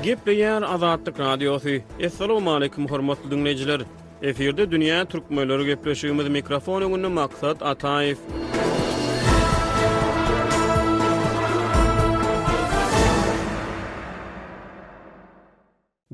Gepleýär Azatlyk Radiosu. Assalamu alaykum hormatly dinleyijiler. Eferde dünýä türkmenleri gepleşigimiz mikrofon öňünde maksat Ataýew.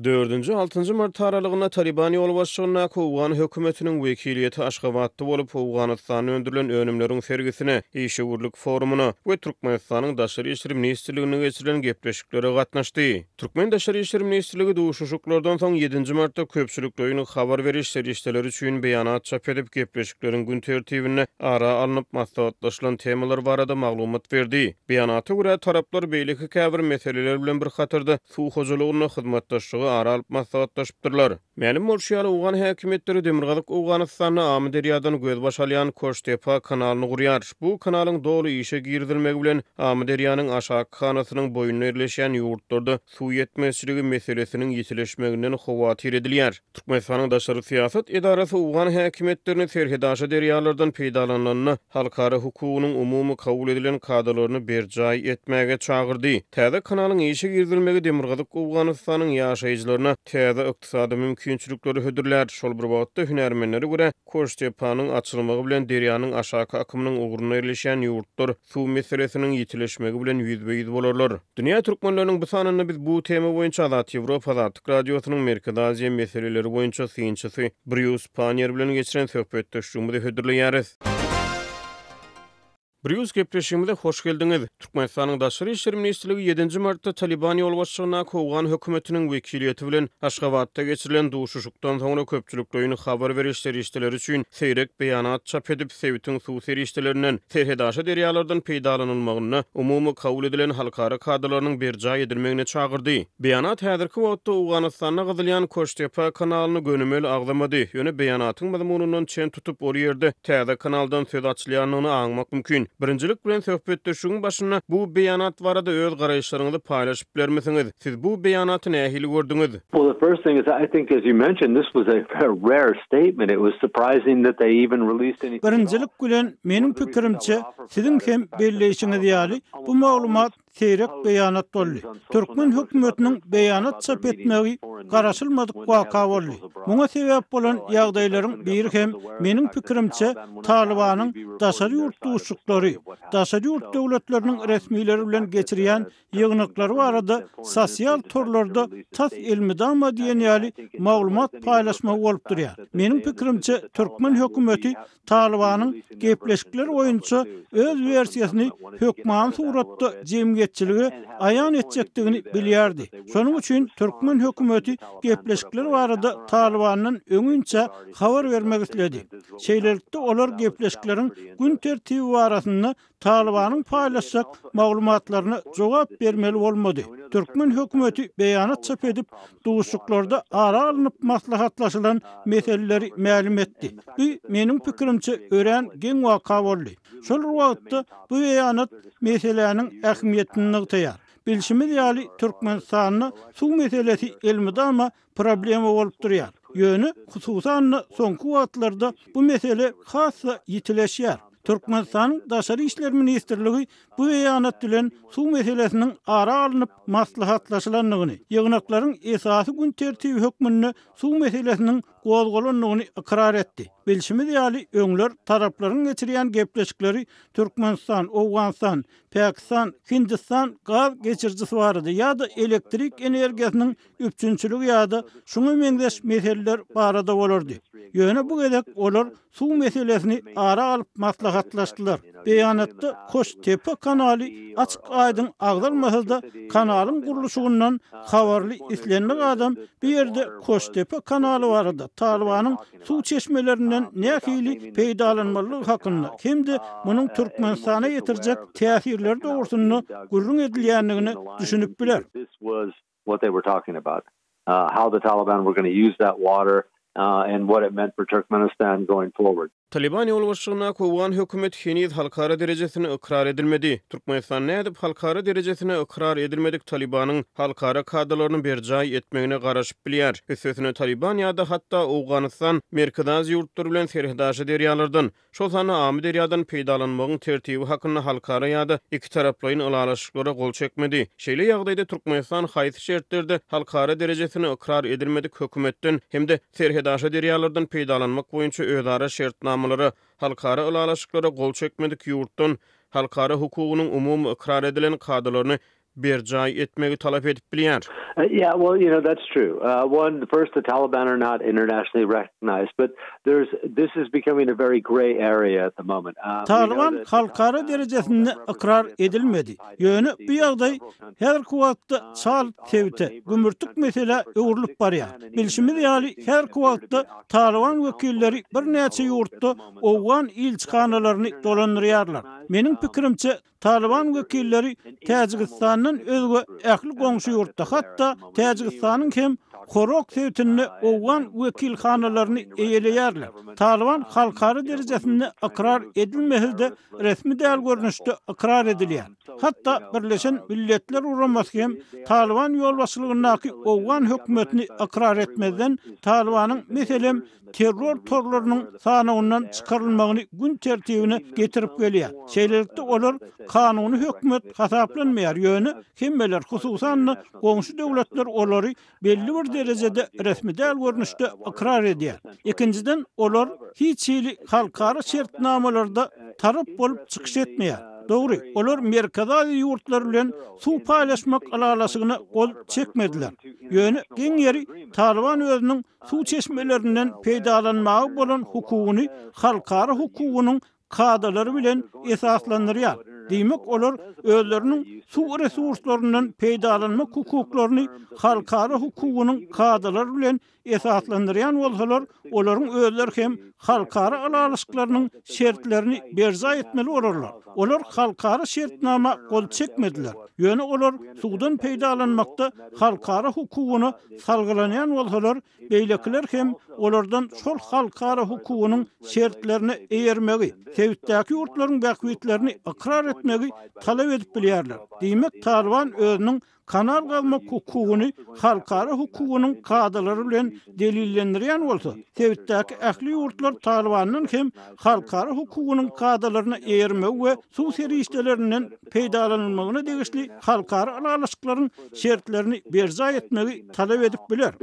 4-6 mart aralygyna Taliban ýol başçylygyna Owgan hökümetiniň wekiliýeti Aşgabatda bolup Owganystanyň öndürilen önümleriň sergisine, Işgürlük forumuna we Türkmenistanyň Daşary işleri ministrligine geçirilen gepleşiklere gatnaşdy. Türkmen Daşary işleri ministrligi duşuşuklardan soň 7 martda köpçüliklerini habar beriş serişdeleri üçin beýanat çap edip gepleşikleriň gün tertibine ara alınıp maslahatlaşylan temalar barada maglumat berdi. Beýanata görä taraplar beýleki käbir meseleler bilen bir hatyrda suw hojalygyna hyzmatdaşlygy ara alyp maslahatlaşypdyrlar. Mälim bolşýaly Owgan häkimetleri Demirgazyk Owganystanyny Amy derýadan göz başalýan Koştepa kanalyny gurýar. Bu kanalyň dolu işe girdilmegi bilen Amy derýanyň aşağı kanasynyň boýuna ýerleşen ýurtlarda suw ýetmezçiligi meselesiniň ýitileşmeginden howatyr edilýär. Türkmenistanyň Daşary siýasat edarasy Owgan häkimetlerini serhedaşa derýalardan peýdalananyny halkara hukugynyň umumy kabul edilen kadrlaryny berjaý etmäge çagyrdy. Täze kanalyň işe girdilmegi Demirgazyk Owganystanyň ýaşaýjylaryna täze ykdysady mümkinçilikleri hödürlär. Şol bir wagtda hünärmenlere görä Koştepanyň açylmagy bilen derýanyň aşaky akymynyň ugruna ýerleşen ýurtlar suw meselesiniň ýitileşmegi bilen ýüzbeýiz bolarlar. Dünýä türkmenleriniň bu sanyny biz bu tema boýunça Azat Ýewropa Azatlyk Radiosynyň Merkezi Aziýa meseleleri boýunça synçysy Bruce Panier bilen geçiren söhbetdeşligimizde hödürleýäris. Bruce gepleşigimize hoş geldiňiz. Türkmenistanyň Daşary işleri ministrligi 7 martda Taliban ýol başçylygyna Owgan hökümetiniň wekiliýeti bilen Aşgabatda geçirilen duşuşukdan soňra köpçüliklerini habar beriş serişdeleri üçin seýrek beýanat çap edip Sewitiň suw serişdelerinden serhedaşa derýalardan peýdalanylmagyna umumy kabul edilen halkara kadrlarynyň berjaý edilmegine çagyrdy. Beýanat häzirki wagtda Owganystanyna gyzylýan Koştepa kanalyny gönümel agdamady. Ýöne beýanatyň mazmunundan çen tutup o ýerde täze kanaldan söz açylýanyny aňmak mümkin. Birinjilik bilen söhbetdeşigiň başyna bu beýanat barada öz garaýşlaryňyzy paýlaşyp bermesiňiz. Siz bu beýanaty nähili gördüňiz? Well, the first thing is I think as you mentioned this was a rare statement. It was surprising that they even released anything. Birinjilik bilen menim pikirimçe siziň hem belleýişiňiz ýaly bu maglumat seýrek beýanat boldy. Türkmen hökümetiniň beýanat çap etmegi garaşylmadyk waka boldy. Muňa sebäp bolan ýagdaýlaryň biri hem menim pikirimçe Talibanyň daşary ýurt duşuklary, daşary ýurt döwletleriniň resmiýleri bilen geçirýän ýygnaklary barada sosial torlarda tas elmidama diýen ýaly maglumat paýlaşmak bolup durýar. Menim pikirimçe Türkmen hökümeti Talibanyň gepleşikleri boýunça öz versiýasyny hökman suratda jemgyýetçiligi aýan etjekdigini bilýärdi. Şonuň üçin Türkmen hökümeti gepleşikleri barada Talibanyň öňünçe habar bermek istedi. Şeýlelikde olar gepleşikleriň gün tertibi barasynda Talibanyň paýlaşjak maglumatlaryna jogap bermeli bolmady. Türkmen hökümeti beýanat çap edip duşuklarda ara alınıp maslahatlaşylan meseleleri ma'lum etdi. Bu menim pikirimçe ören gen waka boldy. Şol wagtda bu beýanat meseleleriň ähmiýetini ýytaýar. Bilşimiz ýaly Türkmenistanyň suw meselesi elmidama problemi bolup durýar. Ýöne hususan soňky wagtlarda bu mesele hassa ýitileşýär. Türkmenistanyň Daşary işleri ministrligi bu beýanat bilen suw meselesiniň ara alınıp maslahatlaşylanyny, ýygnaklaryň esasy gün tertibi hökmünde suw meselesiniň gozgolanyny ikrar etdi. Bilşimiz ýaly öňler taraplaryň geçirýän gepleşikleri Türkmenistan, Owganistan, Pakistan, Hindistan gaz geçirjisi barady ýa-da elektrik energiýasynyň üpçünçiligi ýa-da şuňa meňdeş meseleler barada bolardy. Ýöne bu gedek olar suw meselesini ara alyp maslahatlaşdylar. Beýanatda Koştepa kanaly açyk aýdyn agdalmasada kanalyň gurulşygynyň habarly islenmek adam bir ýerde Koştepa kanaly barada Talibanyň suw çeşmelerinden nähili peýdalanmalygy hakynda hem-de munyň Türkmenistana ýetirjek täsirleri dogrusyny gurrun edilýändigini düşünüp biler. This was what they were talking about. How the Taliban were going to use that water and what it meant for Turkmenistan going forward. Taliban yol başçylygyna kowan hökümet heniz halkara derejesine ikrar edilmedi. Türkmenistan nädip halkara derejesine ikrar edilmedik Talibanyň halkara kadrlaryny berjay etmegine garaşyp bilýär. Ösesine Taliban ýa-da hatda Awganistan merkezi ýurtlar bilen serhdaşy derýalardan, şol sany amy derýadan peýdalanmagyň tertibi hakynda halkara ýa-da iki taraplaryň ulalaşyklara gol çekmedi. Şeýle ýagdaýda Türkmenistan haýsy şertlerde halkara derejesine ikrar edilmedik hökümetden hemde serhdaşy derýalardan peýdalanmak boýunça özara şertnama halkara ulalaşyklara gol çekmedik ýurtdan halkara hukugynyň umumy ikrar edilen kadrlaryny berjay etmegi talap edip bilýär. Yeah, well, that's true. First, the Taliban are not internationally recognized, but this is becoming a very gray area at the moment. Taliban halkara derejesinde ikrar edilmedi. Ýöne bu ýagdaý her kuwatda çal tewte, gümürtük mesele öwrülüp barýar. Bilşimiz ýaly her kuwatda Taliban wekilleri bir näçe ýurtda Owgan ilçihanalaryny dolandyrýarlar. Meniň pikirimçe Taliban wekilleri Täjikistanyň özge ähli goňşy ýurtda hatda Täjikistanyň hem Horok tewtini Owgan wekilhanalaryny eýeleýärler. Taliban halkara derejesinde ikrar edilmehilde resmi däl görnüşde ikrar edilýär. Hatda Birleşen Milletler Uramasy hem Taliban ýolbaşçylygynyňky Owgan hökümetini ikrar etmeden Talibanyň meselem terror torlarynyň sanygyndan çykarylmagyny gün tertibine getirip gelýär. Şeýlelikde olar kanuny hökümet hasaplanmaýar ýöne hemmeler hususan goňşy döwletler olary belli bir derejede resmi däl görnüşde ikrar edýär. Ikinciden olar hiç halkara şertnamalarda tarap bolup çykyş etmeýär. Dogry, olar merkezi ýurtlar bilen suw paýlaşmak alalaşygyna gol çekmediler. Ýöne geň ýeri Taliban özüniň suw çeşmelerinden peýdalanmagy bolan hukugyny halkara hukugynyň kadrlary bilen esaslandyrýar. Diýmek olar özleriniň suw resurslarynyň peýdalanma hukuklaryny halkara hukugynyň kadrlary bilen esaslandyrýan bolsalar, olaryň özleri hem halkara alalaşyklarynyň şertlerini berjay etmeli bolarlar. Olar halkara şertnama gol çekmediler. Ýöne olar suwdan peýdalanmakda halkara hukugyny salgılanýan bolsalar, beýlekiler hem olardan şol halkara hukugynyň şertlerini eýermegi, tewitdäki ýurtlaryň bäkwitlerini ikrar etmegi talap edip bilýärler. Diýmek Taliban özüniň kanal galmak hukugyny halkara hukugynyň kadrlary bilen delillendirýän bolsa, tewitdäki ähli ýurtlar Talibanyň hem halkara hukugynyň kadrlaryna eýermegi we suw serişdelerinden peýdalanmagyna degişli halkara alalaşyklaryň şertlerini berjay etmegi talap edip biler.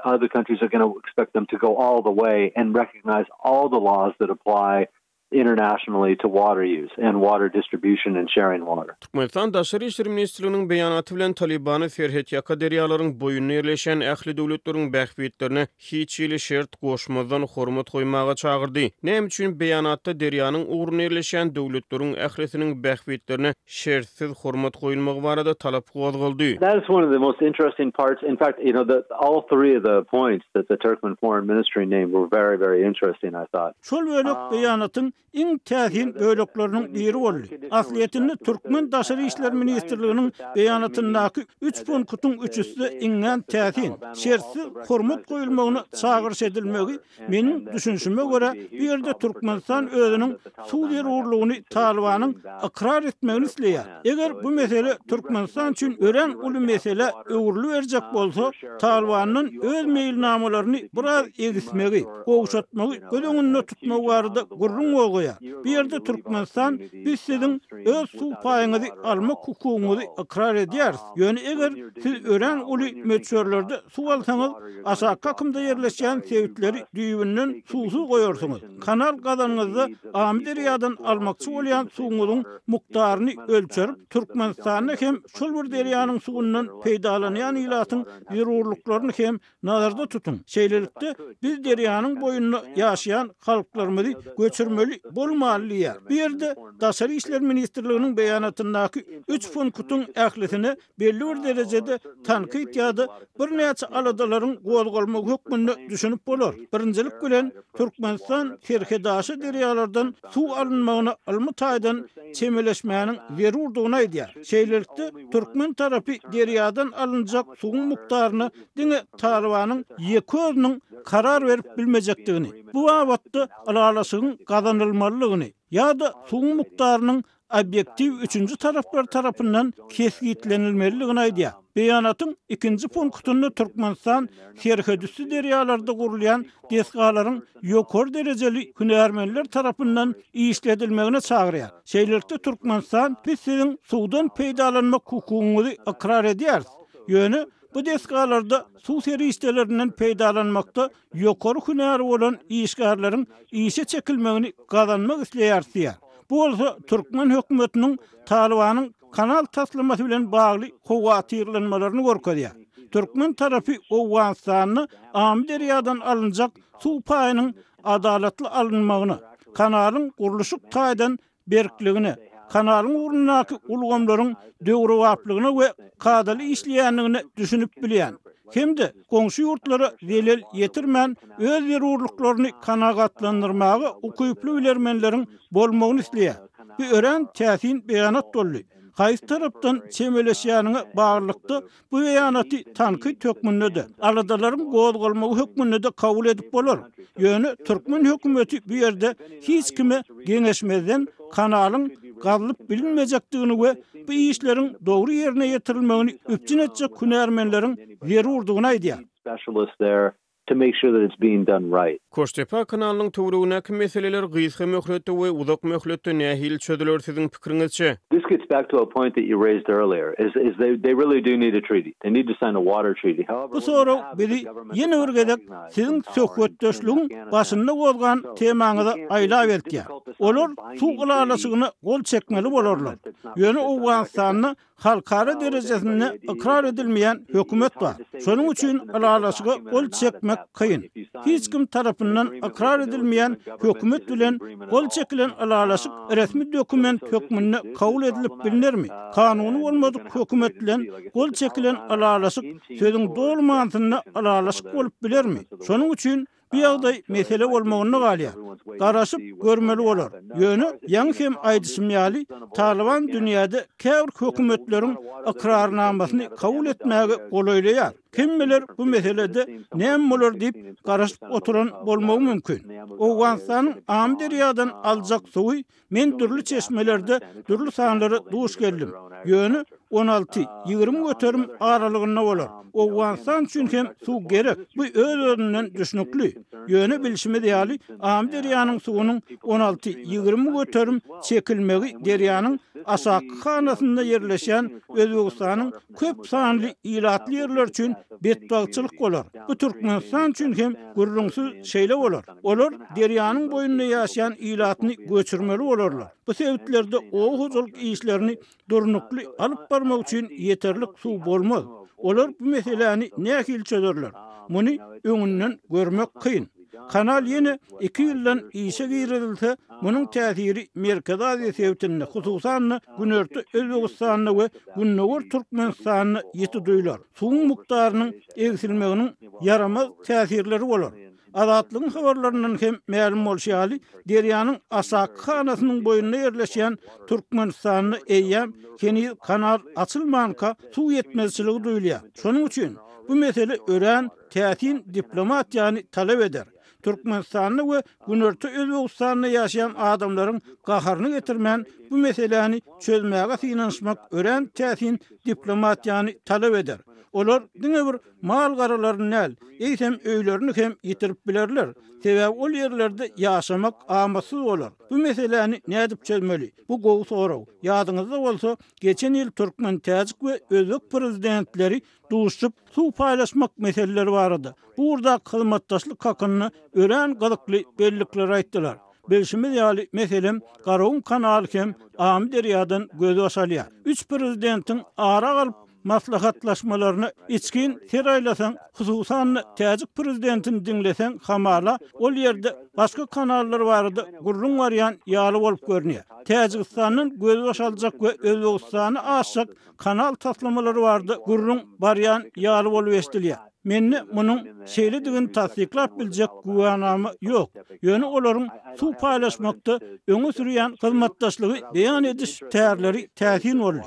Other countries are going to expect them to go all the way and recognize all the laws that apply internationally to water use and water distribution and sharing water. Türkmenistan Daşary işler ministrliginiň beýanaty bilen Talibany Ferhet ýaka derýalaryň boýuny ýerleşen ähli döwletleriň bähwitlerine hiç ýyly şert goşmadan hormat goýmaga çagyrdy. Näme üçin beýanatda derýanyň ugruny ýerleşen döwletleriň ählisiniň bähwitlerine şertsiz hormat goýulmagy barada talap gozuldy. That is one of the most interesting parts. In fact, all three of the points that the Turkmen Foreign Ministry named were very, very interesting, I thought. Şol bölek beýanatyň iň täsin bölekleriniň biri boldy. Asliýetinde Türkmen Daşary işler ministrliginiň beýanatyndaky 3 punktyň üçüsi iňňän täsin. Şertsiz hormat goýulmagyna çagyryş edilmegi meniň düşünşime görä bir ýerde Türkmenistan özüniň suw derurlugyny Talibanyň ikrar etmegini isleýär. Eger bu mesele Türkmenistan üçin ören uly mesele öwrüli berjek bolsa, Talibanyň öz meýilnamalaryny biraz egismegi, gowşatmagy, gödeňinde tutmagy barada gurrun bolýar. Bir ýerde Türkmenistan biz siziň öz suw paýyňyzy almak hukugyňyzy ikrar edýäris. Ýöne eger siz ören uly möçörlerde suw alsaňyz, aşağı kymda ýerleşen tewitleri düýbünden suwsuz goýarsyňyz. Kanal gazanyňyzda amy derýadan almakçy bolýan suwuňyzyň mukdaryny ölçerip Türkmenistanyň hem şol bir derýanyň suwundan peýdalanýan ýylatyň zerurlyklaryny hem nazarda tutun. Şeýlelikde biz derýanyň boýunda ýaşaýan halklarymyzy göçürmeli etmeli bolmaly ýer. Bir yerde Daşary işler ministrliginiň beýanatyndaky 3 punktun ählisine belli bir derejede tanqid ýa-da bir näçe aladalaryň gozgalma hökmüni düşünüp bolar. Birinjilik bilen Türkmenistan Terkedaşy derýalardan suw alynmagyna almy taýdan çemeleşmäniň zerurdugyna aýdýar. Şeýlelikde Türkmen tarapy derýadan alınjak suwun mukdaryny diňe Talibanyň ýeközüniň karar berip bilmejekdigini, bu wagtda alalaşygyň gazanylmalylygyny ýa-da suwun mukdarynyň obyektiv üçüncü taraflar tarapyndan kesgitlenilmeliligini aýdýar. Beýanatyň ikinji punktunda Türkmenistan serhedüsü derýalarda gurulýan desgalaryň ýokary derejeli hünärmenler tarapyndan işledilmegine çagyrýar. Şeýlelikde Türkmenistan pisliň suwdan peýdalanmak hukugyny ikrar edýär. Ýöne bu desgalarda suw serişdelerinden peýdalanmakda ýokary hünäri bolan işgärlerin işe çekilmegini gazanmak isleýär. Bu bolsa Türkmen hökümetiniň Talibanyň kanal taslimaty bilen bagly howatyrlanmalaryny gorkadýar. Türkmen tarapy Owganistanyny Amy derýadan alınjak suw paýynyň adalatly alınmagyny, kanalyň guruluşyk taýdan berkligini, kanalyň urundaky ulgamlaryň döwrewaplygyny we kadaly işleýänligini düşünüp bilýän. Hemde goňşy ýurtlara zelel ýetirmän öz zerurlyklaryny kanagatlandyrmagy ukyply bilermenleriň bolmagyny isleýär. Bir ören täsin beýanat boldy. Haýsy tarapdan çemeleşýäniňe baglykda bu beýanaty tanqid hökmünde, aladalaryň gozgalmagy hökmünde kabul edip bolar. Ýöne Türkmen hökümeti bu ýerde hiç kime geňeşmeden kanalyň gazylyp bilinmejekdigini we bu işleriň dogry ýerine ýetirilmegini üpjün etjek hünärmenleriň zerurdugyny aýdýar. To make sure that it's being done right. Koştepe kanalynyň töwrügündäki meseleler gysga möhletde we uzak möhletde nähil çödüler siziň pikiриňizçe? This gets back to a point that you raised earlier. Is they really do need a treaty. They need to sign a water treaty. However, bu soru bizi ýene bir gedek siziň söhbetdeşligiň başynda bolgan temaňyza aýlap etdi. Olar suw gulalaşygyny gol çekmeli bolarlar. Ýöne Owganistanyny halkara derejesinde ikrar edilmeýän hökümet bar. Şonuň üçin alalaşyga gol çekmek kıyın. Hiç kim tarafından ikrar edilmeyen hökümet bilen gol çekilen alalaşık resmi dokument hökmünde kabul edilip bilinir mi? Kanunu olmadık hökümet bilen gol çekilen alalaşık sözün doğru mantığında alalaşık olup bilir mi? Şonun için bir ýagdaý mesele bolmagyny galýar. Garaşyp görmeli bolar. Ýöne ýaňy hem aýdysmýaly Taliban dünýäde käwr hökümetleriň ikrarnamasyny kabul etmäge golaýlaýar. Kim bilir bu meselede näme bolar diýip garaşyp oturan bolmagy mümkin. Owganistanyň Amy derýadan aljak suwy men türlü çeşmelerde türlü sanlary duş geldim. Ýöne 16-20 göterim aralygyna bolar. Owganistan üçin hem suw gerek. Bu öz-özünden düşnükli. Ýöne bilişime diýäli Amy derýanyň suwunyň 16-20 göterim çekilmegi derýanyň aşaky hanasynda ýerleşen Özbegistanyň köp sanly ilatly ýerler üçin betbagçylyk bolar. Bu Türkmenistan üçin hem gurrunsyz şeýle bolar. Olar derýanyň boýunda ýaşaýan ilatyny göçürmeli bolarlar. Bu sebeplerde o huzurluk işlerini durnukly alyp barmak üçin ýeterlik suw bolmaz. Olar bu meseleni nähil çözerler. Muny öňünden görmek kıyın. Kanal ýene 2 ýyldan işe girilse, munyň täsiri Merkez Aziýa sebitinde, hususan Günörtü Özbegistanyny we Günnäwür Türkmenistanyny ýeti duýlar. Suwun mukdarynyň egsilmeginiň yaramaz täsirleri bolar. Adatlygyň habarlaryndan hem ma'lum bolýaly, derýanyň aşaky hanasynyň boýunda ýerleşýän Türkmenistanyny eýýäm keni kanal açylmanka suw ýetmezçiligi duýulýar. Şonuň üçin bu mesele ören täsin diplomatiýany talap eder. Türkmenistanyny we Günörtü Özbegistanyny ýaşaýan adamlaryň gaharyny getirmän bu meseleni çözmäge finanşmak ören täsin diplomatiýany talap eder. Olar diňe bir mal garalaryny näl, eýsem öýlerini hem ýitirip bilerler. Sebäbi ol ýerlerde ýaşamak amasyz bolar. Bu meseleni nädip çözmeli? Bu gowy soraw. Ýadyňyzda bolsa, geçen ýyl Türkmen, Täjik we Özbek prezidentleri duşup suw paýlaşmak meseleleri barady. Bu urda hyzmatdaşlyk hakyny ören gazykly bellikler aýtdylar. Bilişime diýäli meselem Garaň kanaly hem Amy derýadan gözi başalýar. 3 prezidentin ara galyp maslahatlaşmalarını içkin teraylasan, hususan täzik prezidentin dinlesen hamala, ol yerde başka kanallar vardı, gurrun varyan ýaly bolup görnýär. Täzikistanyň göz başaljak we Özbegistany aşyk kanal taslamaları vardı, gurrun baryan ýaly bolup eşdilýär. Menne munyň şeýle digin tasdiklap biljek guwanamy ýok. Ýöne olaryň suw paýlaşmakda öňe sürýän hyzmatdaşlygy beýan ediş täýärleri täsin boldy.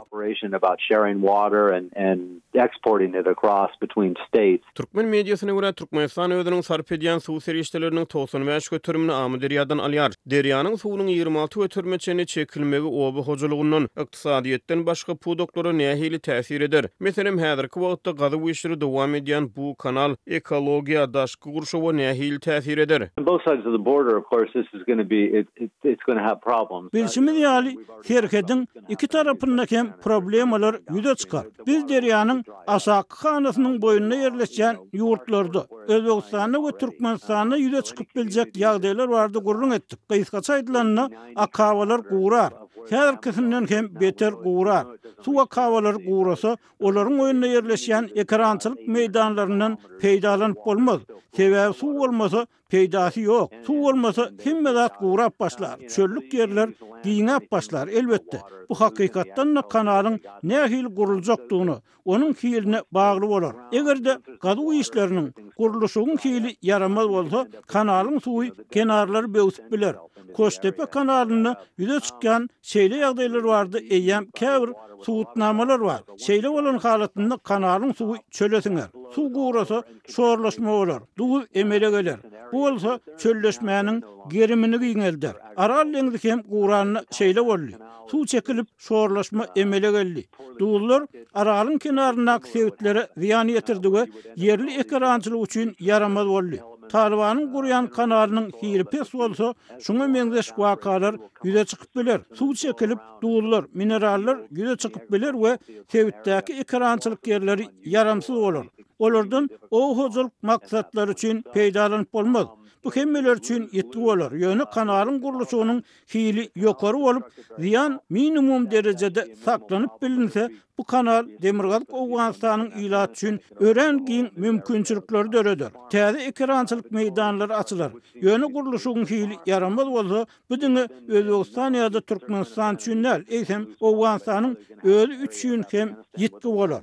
About sharing water and exporting it across between states. Türkmen mediasyna görä Türkmenistan özüniň sarp edýän suw serişdeleriniň 95 götürümini Amy derýadan alýar. Derýanyň suwunyň 26 götürmeçeni çekilmegi oby hojalygyndan ykdysadyýetden başga pudoklara nähili täsir eder. Meselem häzirki wagtda gazy işleri dowam edýän bu kanal ekologiýa daşky gurşawa nähili täsir eder. On both sides of the border, of course, this is going to be it's going to have problems. Bilşimi ýaly herkediň iki tarapynda hem problemalar ýüze çykar. Biz derýanyň aşaky hanasynyň boýunda ýerleşen ýurtlarda Özbegistany we Türkmenistany ýüze çykyp biljek ýagdaýlar bardy gurrun etdik. Gysgaça aýdylanyna akawalar gurar. Her kesinden hem beter gurar. Suwa kawalar gurasa, olaryň oýunda ýerleşen ekrançylyk meýdanlaryndan peýdalanyp bolmaz. Sebäbi suw bolmasa peýdasy ýok. Suw bolmasa himme zat gurap başlar. Çöllük ýerler giňäp başlar elbetde. Bu hakykatdan da kanalyň nähili guruljakdygyny, onuň hiline bagly bolar. Egerde gazy işleriniň guruluşynyň hili yaramaz bolsa, kanalyň suwy kenarlary böwsüp biler. Koçtepe kanalyny ýüze çykýan şeýle ýagdaýlar bardy, eýem käbir suwutnamalar bar. Şeýle bolan halatynda kanalyň suwy çölesiňer. Suw gurasa şorlaşma bolar, duwy emele geler. Bu bolsa çölleşmäniň gerimini giňelder. Aral deňdi hem guranyny şeýle boldy. Suw çekilip şorlaşma emele geldi. Duwlar aralyň kenaryndaky sewitlere ziýan ýetirdi we yerli ekrançylyk üçin yaramaz boldy. Talibanyň gurýan kanalynyň hili pes bolsa, şuňa meňzeş wakalar ýüze çykyp biler. Suw çekilip duwlar, minerallar ýüze çykyp biler we sewitdäki ekrançylyk ýerleri yaramsyz bolar. Olardan o hojalyk maksatlary üçin peýdalanyp bolmaz. Bu hemmeler üçin ýetki bolar. Ýöne kanalyň guruluşynyň hili ýokary bolup, ziýan minimum derejede saklanyp bilinse, bu kanal Demirgazyk Owganystanyň ýylat üçin örengiň mümkinçilikleri döreder. Täze ekrançylyk meýdanlary açylar. Ýöne guruluşynyň hili yaramaz bolsa, bu diňe Özbegistan ýa-da Türkmenistan üçin näl, eýsem Owganystanyň özü üçin hem ýetki bolar.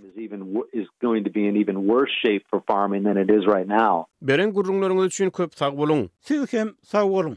Is going to be in even worse shape for farming than it is right now. Beren gurrunlaryňyz üçin köp sag bolun. Siz hem sag bolun.